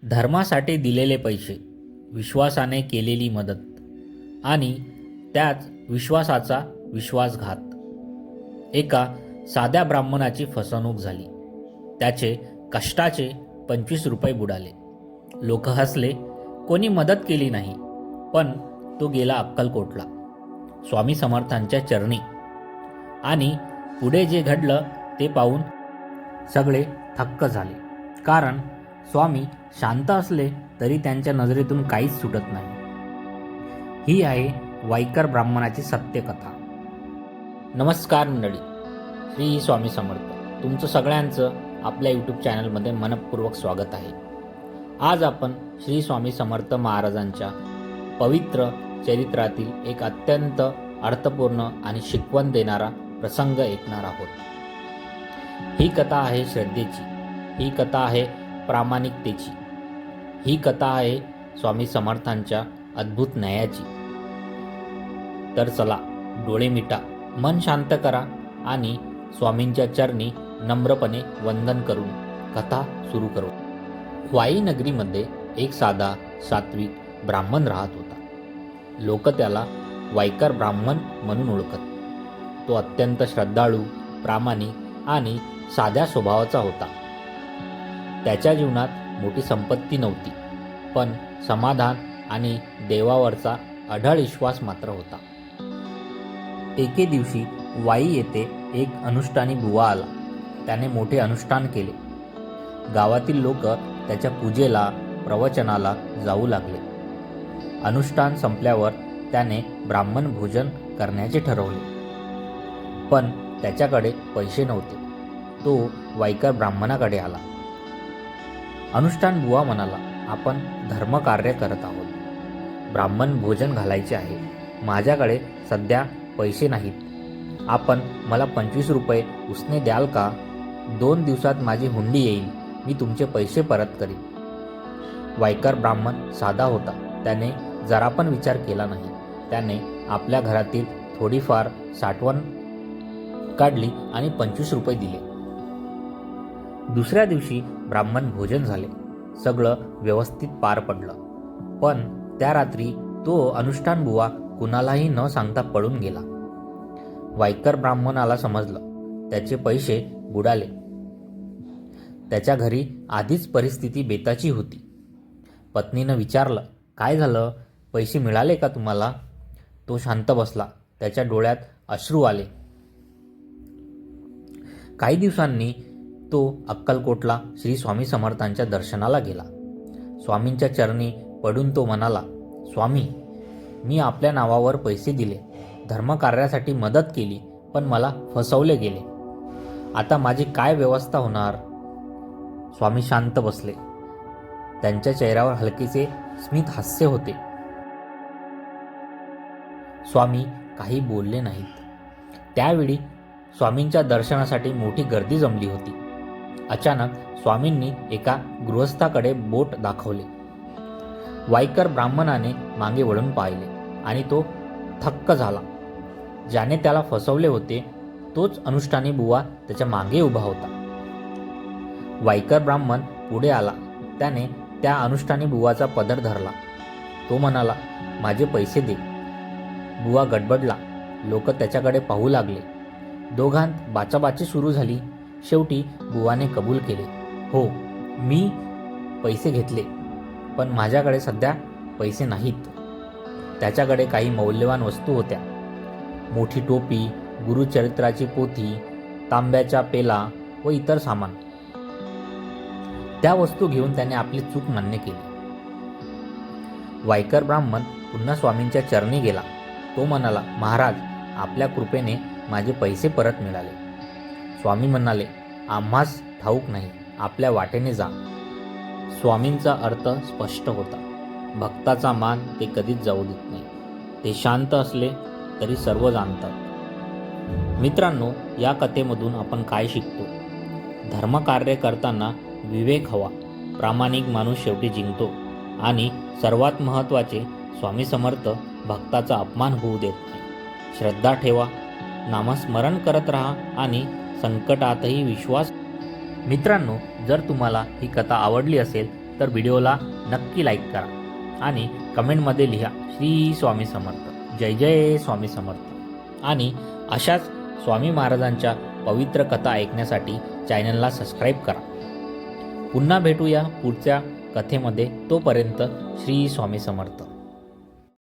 धर्मासाठी दिलेले पैसे, विश्वासाने केलेली मदत आणि त्याच विश्वासाचा विश्वासघात. एका साध्या ब्राह्मणाची फसवणूक झाली. त्याचे कष्टाचे 25 रुपये बुडाले. लोक हसले, कोणी मदत केली नाही. पण तो गेला अक्कलकोटला, स्वामी समर्थांच्या चरणी. आणि पुढे जे घडलं ते पाहून सगळे थक्क झाले. कारण स्वामी शांत असले तरी त्यांच्या नजरेतून काहीच सुटत नाही. ही आहे वाईकर ब्राह्मणाची सत्यकथा. नमस्कार मंडळी, श्री स्वामी समर्थ. तुमचं सगळ्यांचं आपल्या यूट्यूब चॅनलमध्ये मनपूर्वक स्वागत आहे. आज आपण श्री स्वामी समर्थ महाराजांच्या पवित्र चरित्रातील एक अत्यंत अर्थपूर्ण आणि शिकवण देणारा प्रसंग ऐकणार आहोत. ही कथा आहे श्रद्धेची, ही कथा आहे प्रामाणिकतेची, ही कथा आहे स्वामी समर्थांच्या अद्भुत न्यायाची. तर चला, डोळे मिटा, मन शांत करा आणि स्वामींच्या चरणी नम्रपणे वंदन करून कथा सुरू करू. वाई नगरीमध्ये एक साधा सात्विक ब्राह्मण राहत होता. लोक त्याला वाईकर ब्राह्मण म्हणून ओळखत. तो अत्यंत श्रद्धाळू, प्रामाणिक आणि साध्या स्वभावाचा होता. त्याच्या जीवनात मोठी संपत्ती नव्हती, पण समाधान आणि देवावरचा अढळ विश्वास मात्र होता. एके दिवशी वाई येथे एक अनुष्ठानी बुवा आला. त्याने मोठे अनुष्ठान केले. गावातील लोक त्याच्या पूजेला, प्रवचनाला जाऊ लागले. अनुष्ठान संपल्यावर त्याने ब्राह्मण भोजन करण्याचे ठरवले. पण त्याच्याकडे पैसे नव्हते. तो वाईकर ब्राह्मणाकडे आला. अनुष्ठान बुवा म्हणाला, आपण धर्मकार्य करत आहोत. ब्राह्मण भोजन घालायचे आहे. माझ्याकडे सध्या पैसे नाहीत. आपण मला 25 रुपये उसने द्याल का? 2 दिवसात माझी हुंडी येईल. मी तुमचे पैसे परत करीन. वाईकर ब्राह्मण साधा होता. त्याने जरा पण विचार केला नाही. त्याने आपल्या घरातील थोडीफार साठवण काढली आणि 25 रुपये दिले. दुसऱ्या दिवशी ब्राह्मण भोजन झाले. सगळं व्यवस्थित पार पडलं. पण त्या रात्री तो अनुष्ठान बुवा कुणालाही न सांगता पळून गेला. वाईकर ब्राह्मणाला समजलं, त्याचे पैसे बुडाले. त्याच्या घरी आधीच परिस्थिती बेताची होती. पत्नीनं विचारलं, काय झालं? पैसे मिळाले का तुम्हाला? तो शांत बसला. त्याच्या डोळ्यात अश्रू आले. काही दिवसांनी तो अक्कलकोटला श्री स्वामी समर्थांच्या दर्शनाला गेला. स्वामींच्या चरणी पडून तो म्हणाला, स्वामी, मी आपल्या नावावर पैसे दिले, धर्मकार्यासाठी मदत केली, पण मला फसवले गेले. आता माझी काय व्यवस्था होणार? स्वामी शांत बसले. त्यांच्या चेहऱ्यावर हलकेसे स्मित हास्य होते. स्वामी काही बोलले नाहीत. त्यावेळी स्वामींच्या दर्शनासाठी मोठी गर्दी जमली होती. अचानक स्वामींनी एका गृहस्थाकडे बोट दाखवले. वाईकर ब्राह्मणाने मागे वळून पाहिले आणि तो थक्क झाला. ज्याने त्याला फसवले होते तोच अनुष्ठानी बुवा त्याच्या मागे उभा होता. वाईकर ब्राह्मण पुढे आला. त्याने त्या अनुष्ठानी बुवाचा पदर धरला. तो म्हणाला, माझे पैसे दे. बुवा गडबडला. लोक त्याच्याकडे पाहू लागले. दोघांत बाचाबाची सुरू झाली. शेवटी बुवाने कबूल केले, हो, मी पैसे घेतले, पण माझ्याकडे सध्या पैसे नाहीत. त्याच्याकडे काही मौल्यवान वस्तू होत्या. मोठी टोपी, गुरुचरित्राची पोथी, तांब्याचा पेला व इतर सामान. त्या वस्तू घेऊन त्याने आपली चूक मान्य केली. वाईकर ब्राह्मण पुन्हा स्वामींच्या चरणी गेला. तो म्हणाला, महाराज, आपल्या कृपेने माझे पैसे परत मिळाले. स्वामी म्हणाले, आम्हास ठाऊक नाही, आपल्या वाटेने जा. स्वामींचा अर्थ स्पष्ट होता. भक्ताचा मान ते कधीच जाऊ देत नाही. ते शांत असले तरी सर्व जाणतात. मित्रांनो, या कथेमधून आपण काय शिकतो? धर्मकार्य करताना विवेक हवा. प्रामाणिक माणूस शेवटी जिंकतो. आणि सर्वात महत्त्वाचे, स्वामी समर्थ भक्ताचा अपमान होऊ देत नाही. श्रद्धा ठेवा, नामस्मरण करत राहा आणि संकटातही विश्वास. मित्रांनो, जर तुम्हाला ही कथा आवडली असेल तर व्हिडिओला नक्की लाईक करा आणि कमेंटमध्ये लिहा श्री स्वामी समर्थ, जय जय स्वामी समर्थ. आणि अशाच स्वामी महाराजांच्या पवित्र कथा ऐकण्यासाठी चॅनलला सबस्क्राईब करा. पुन्हा भेटूया पुढच्या कथेमध्ये. तोपर्यंत श्री स्वामी समर्थ.